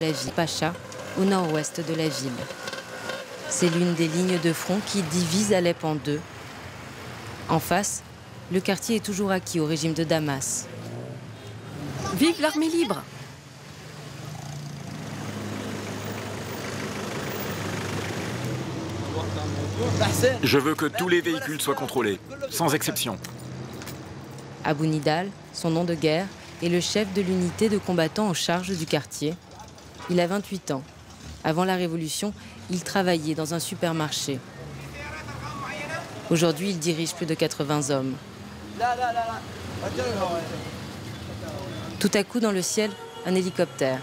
la ville Pacha, au nord-ouest de la ville. C'est l'une des lignes de front qui divise Alep en deux. En face, le quartier est toujours acquis au régime de Damas. Vive l'armée libre! Je veux que tous les véhicules soient contrôlés, sans exception. Abou Nidal, son nom de guerre, est le chef de l'unité de combattants en charge du quartier. Il a 28 ans. Avant la Révolution, il travaillait dans un supermarché. Aujourd'hui, il dirige plus de 80 hommes. Tout à coup, dans le ciel, un hélicoptère.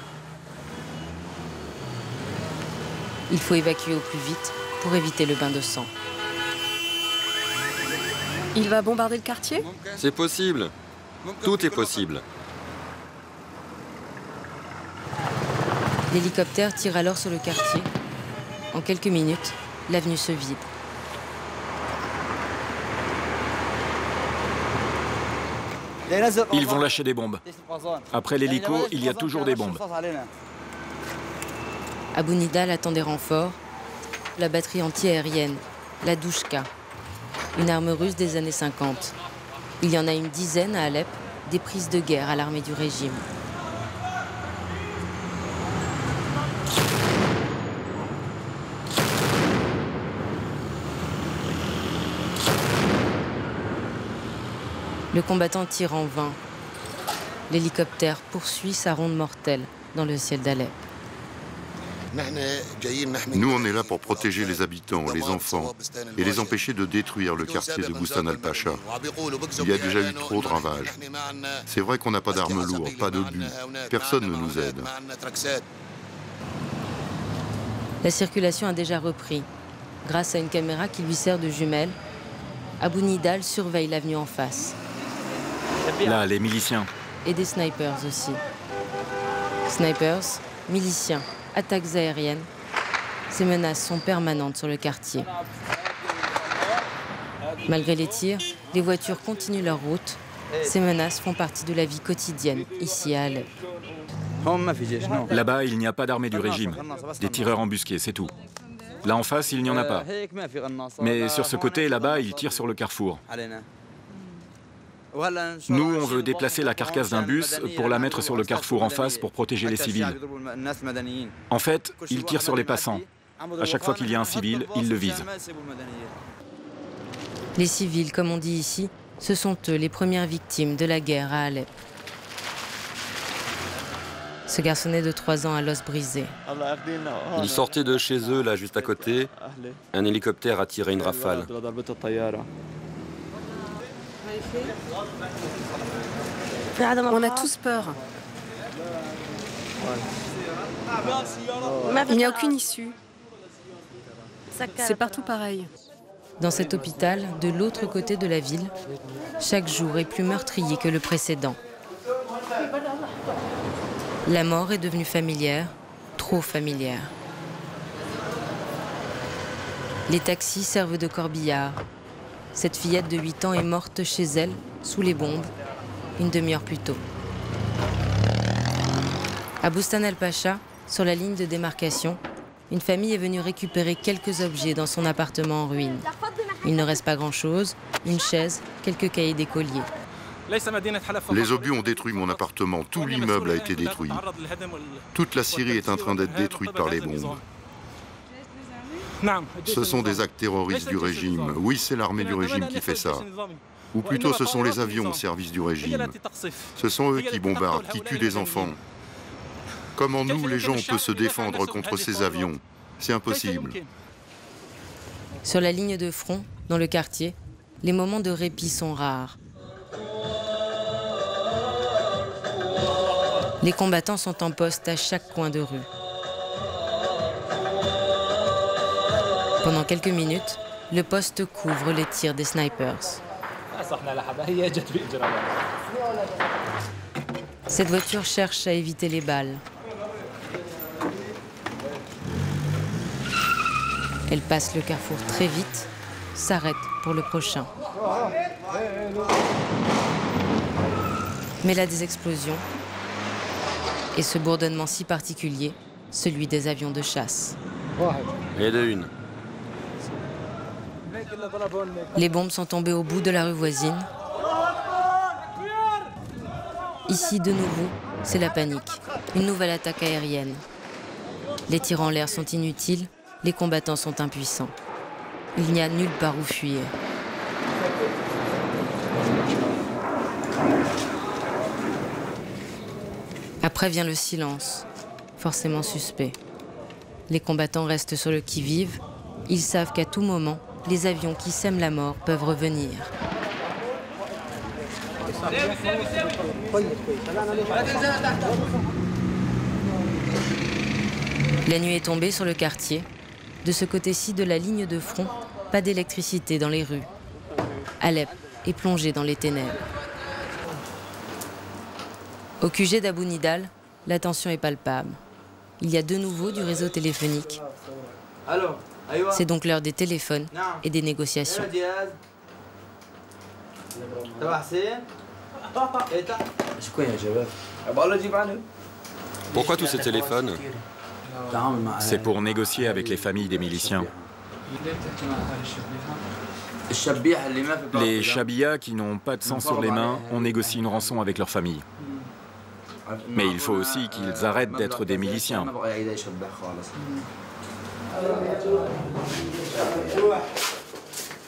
Il faut évacuer au plus vite pour éviter le bain de sang. Il va bombarder le quartier? C'est possible. Tout est possible. L'hélicoptère tire alors sur le quartier. En quelques minutes, l'avenue se vide. Ils vont lâcher des bombes. Après l'hélico, il y a toujours des bombes. Abou Nidal attend des renforts. La batterie anti-aérienne, la Douchka, une arme russe des années 50. Il y en a une dizaine à Alep, des prises de guerre à l'armée du régime. Le combattant tire en vain. L'hélicoptère poursuit sa ronde mortelle dans le ciel d'Alep. Nous, on est là pour protéger les habitants, les enfants, et les empêcher de détruire le quartier de Boustan al-Pacha. Il y a déjà eu trop de ravages. C'est vrai qu'on n'a pas d'armes lourdes, pas d'obus. Personne ne nous aide. La circulation a déjà repris. Grâce à une caméra qui lui sert de jumelle, Abou Nidal surveille l'avenue en face. Là, les miliciens. Et des snipers aussi. Snipers, miliciens, attaques aériennes. Ces menaces sont permanentes sur le quartier. Malgré les tirs, les voitures continuent leur route. Ces menaces font partie de la vie quotidienne, ici à Alep. Là-bas, il n'y a pas d'armée du régime. Des tireurs embusqués, c'est tout. Là en face, il n'y en a pas. Mais sur ce côté, là-bas, ils tirent sur le carrefour. Nous, on veut déplacer la carcasse d'un bus pour la mettre sur le carrefour en face pour protéger les civils. En fait, ils tirent sur les passants. À chaque fois qu'il y a un civil, ils le visent. Les civils, comme on dit ici, ce sont eux les premières victimes de la guerre à Alep. Ce garçonnet de 3 ans a l'os brisé. Ils sortaient de chez eux, là, juste à côté. Un hélicoptère a tiré une rafale. On a tous peur. Il n'y a aucune issue. C'est partout pareil. Dans cet hôpital, de l'autre côté de la ville, chaque jour est plus meurtrier que le précédent. La mort est devenue familière, trop familière. Les taxis servent de corbillard. Cette fillette de 8 ans est morte chez elle, sous les bombes, une demi-heure plus tôt. À Boustan al-Pacha, sur la ligne de démarcation, une famille est venue récupérer quelques objets dans son appartement en ruine. Il ne reste pas grand-chose, une chaise, quelques cahiers d'écoliers. Les obus ont détruit mon appartement, tout l'immeuble a été détruit. Toute la Syrie est en train d'être détruite par les bombes. Ce sont des actes terroristes du régime. Oui, c'est l'armée du régime qui fait ça. Ou plutôt, ce sont les avions au service du régime. Ce sont eux qui bombardent, qui tuent des enfants. Comment nous, les gens, on peut se défendre contre ces avions? C'est impossible. Sur la ligne de front, dans le quartier, les moments de répit sont rares. Les combattants sont en poste à chaque coin de rue. Pendant quelques minutes, le poste couvre les tirs des snipers. Cette voiture cherche à éviter les balles. Elle passe le carrefour très vite, s'arrête pour le prochain. Mais là, des explosions. Et ce bourdonnement si particulier celui des avions de chasse. Et de une. Les bombes sont tombées au bout de la rue voisine. Ici, de nouveau, c'est la panique. Une nouvelle attaque aérienne. Les tirs en l'air sont inutiles, les combattants sont impuissants. Il n'y a nulle part où fuir. Après vient le silence, forcément suspect. Les combattants restent sur le qui-vive. Ils savent qu'à tout moment, les avions qui sèment la mort peuvent revenir. La nuit est tombée sur le quartier. De ce côté-ci de la ligne de front, pas d'électricité dans les rues. Alep est plongé dans les ténèbres. Au QG d'Abou Nidal, la tension est palpable. Il y a de nouveau du réseau téléphonique. C'est donc l'heure des téléphones et des négociations. Pourquoi tous ces téléphones? C'est pour négocier avec les familles des miliciens. Les Chabiyas qui n'ont pas de sang sur les mains, on négocie une rançon avec leur famille. Mais il faut aussi qu'ils arrêtent d'être des miliciens.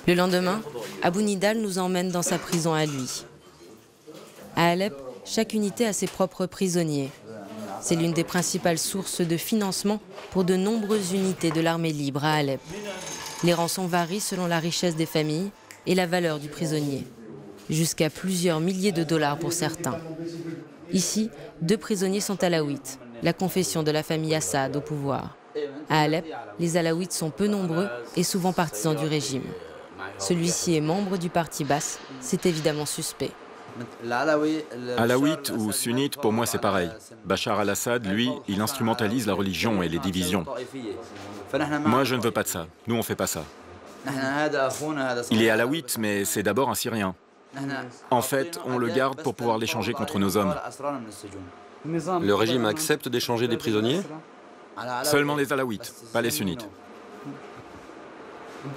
Le lendemain, Abou Nidal nous emmène dans sa prison à lui. À Alep, chaque unité a ses propres prisonniers. C'est l'une des principales sources de financement pour de nombreuses unités de l'armée libre à Alep. Les rançons varient selon la richesse des familles et la valeur du prisonnier, jusqu'à plusieurs milliers de dollars pour certains. Ici, 2 prisonniers sont alaouites, la confession de la famille Assad au pouvoir. À Alep, les alaouites sont peu nombreux et souvent partisans du régime. Celui-ci est membre du parti Baas, c'est évidemment suspect. Alaouite ou sunnite, pour moi c'est pareil. Bachar al-Assad, lui, il instrumentalise la religion et les divisions. Moi je ne veux pas de ça, nous on fait pas ça. Il est alaouite, mais c'est d'abord un Syrien. En fait, on le garde pour pouvoir l'échanger contre nos hommes. Le régime accepte d'échanger des prisonniers? Seulement les alaouites, pas les sunnites.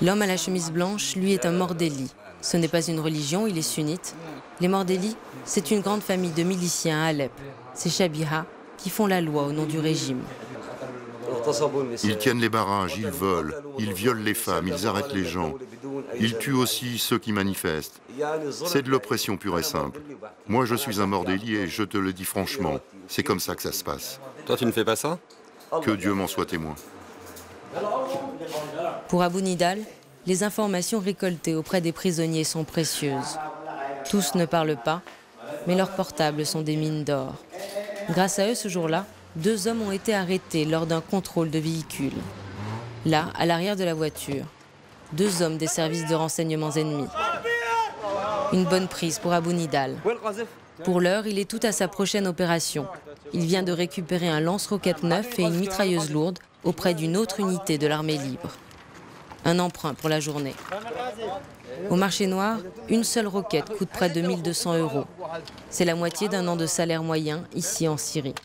L'homme à la chemise blanche, lui, est un Mordeli. Ce n'est pas une religion, il est sunnite. Les Mordeli, c'est une grande famille de miliciens à Alep. C'est Chabiha qui font la loi au nom du régime. Ils tiennent les barrages, ils volent, ils violent les femmes, ils arrêtent les gens. Ils tuent aussi ceux qui manifestent. C'est de l'oppression pure et simple. Moi, je suis un Mordeli et je te le dis franchement, c'est comme ça que ça se passe. Toi, tu ne fais pas ça? Que Dieu m'en soit témoin. Pour Abou Nidal, les informations récoltées auprès des prisonniers sont précieuses. Tous ne parlent pas, mais leurs portables sont des mines d'or. Grâce à eux, ce jour-là, 2 hommes ont été arrêtés lors d'un contrôle de véhicule. Là, à l'arrière de la voiture, 2 hommes des services de renseignements ennemis. Une bonne prise pour Abou Nidal. Pour l'heure, il est tout à sa prochaine opération. Il vient de récupérer un lance-roquettes neuf et une mitrailleuse lourde auprès d'une autre unité de l'armée libre. Un emprunt pour la journée. Au marché noir, une seule roquette coûte près de 1 200 €. C'est la moitié d'un an de salaire moyen ici en Syrie.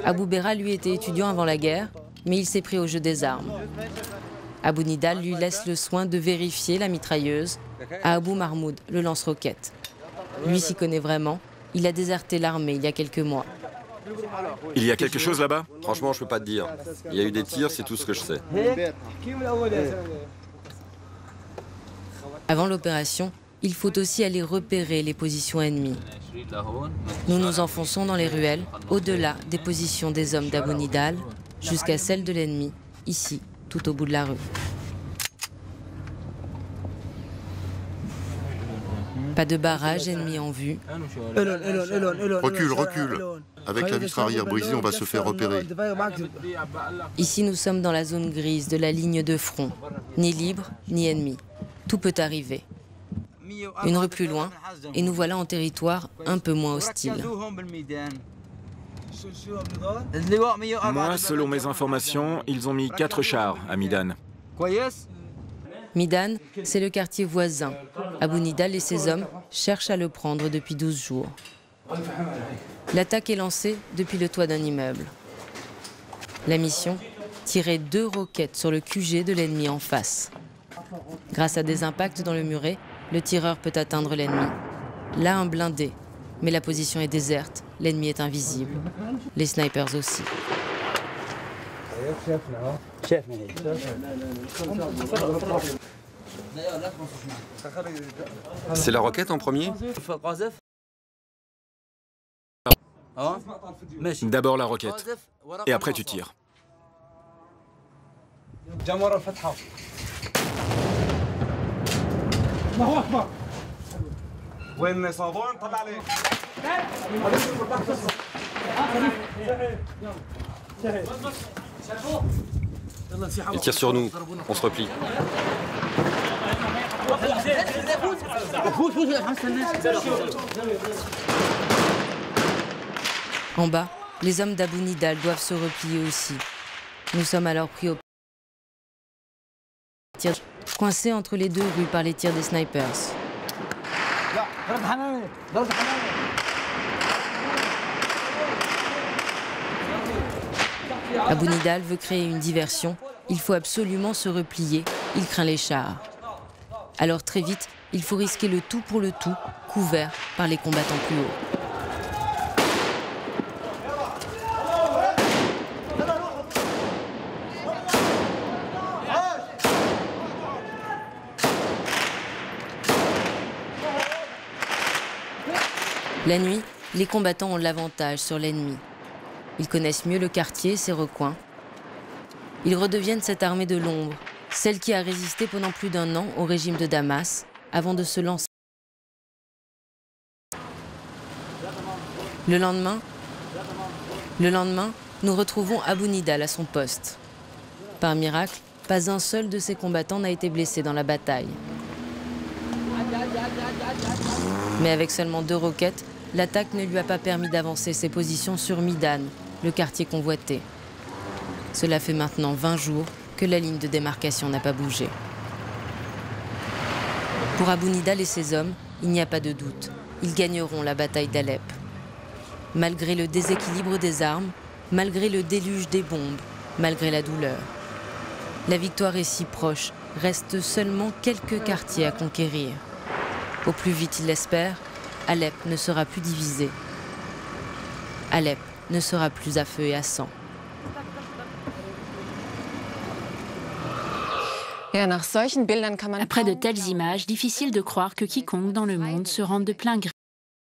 Abou Berra, lui, était étudiant avant la guerre, mais il s'est pris au jeu des armes. Abou Nidal lui laisse le soin de vérifier la mitrailleuse à Abou Mahmoud, le lance-roquette. Lui s'y connaît vraiment, il a déserté l'armée il y a quelques mois. Il y a quelque chose là-bas? Franchement, je peux pas te dire. Il y a eu des tirs, c'est tout ce que je sais. Avant l'opération, il faut aussi aller repérer les positions ennemies. Nous nous enfonçons dans les ruelles, au-delà des positions des hommes d'Abou Nidal, jusqu'à celles de l'ennemi, ici, tout au bout de la rue. Pas de barrage ennemi en vue. Recule, recule. Avec la vitre arrière brisée, on va se faire repérer. Ici, nous sommes dans la zone grise de la ligne de front. Ni libre, ni ennemi. Tout peut arriver. Une rue plus loin, et nous voilà en territoire un peu moins hostile. Moi, selon mes informations, ils ont mis 4 chars à Midan. Midan, c'est le quartier voisin. Abou Nidal et ses hommes cherchent à le prendre depuis 12 jours. L'attaque est lancée depuis le toit d'un immeuble. La mission, tirer 2 roquettes sur le QG de l'ennemi en face. Grâce à des impacts dans le muret, le tireur peut atteindre l'ennemi. Là, un blindé. Mais la position est déserte, l'ennemi est invisible. Les snipers aussi. C'est la roquette en premier? D'abord la roquette, et après tu tires. Il tire sur nous, on se replie. En bas, les hommes d'Abu Nidal doivent se replier aussi. Nous sommes alors pris au tir, coincés entre les 2 rues par les tirs des snipers. Abu Nidal veut créer une diversion. Il faut absolument se replier. Il craint les chars. Alors très vite, il faut risquer le tout pour le tout, couvert par les combattants plus hauts. La nuit, les combattants ont l'avantage sur l'ennemi. Ils connaissent mieux le quartier, ses recoins. Ils redeviennent cette armée de l'ombre, celle qui a résisté pendant plus d'1 an au régime de Damas, avant de se lancer. Le lendemain, nous retrouvons Abu Nidal à son poste. Par miracle, pas un seul de ses combattants n'a été blessé dans la bataille. Mais avec seulement 2 roquettes, l'attaque ne lui a pas permis d'avancer ses positions sur Midan, le quartier convoité. Cela fait maintenant 20 jours que la ligne de démarcation n'a pas bougé. Pour Abu Nidal et ses hommes, il n'y a pas de doute. Ils gagneront la bataille d'Alep. Malgré le déséquilibre des armes, malgré le déluge des bombes, malgré la douleur. La victoire est si proche, reste seulement quelques quartiers à conquérir. Au plus vite il l'espère, Alep ne sera plus divisé. Alep ne sera plus à feu et à sang. Après de telles images, difficile de croire que quiconque dans le monde se rende de plein gré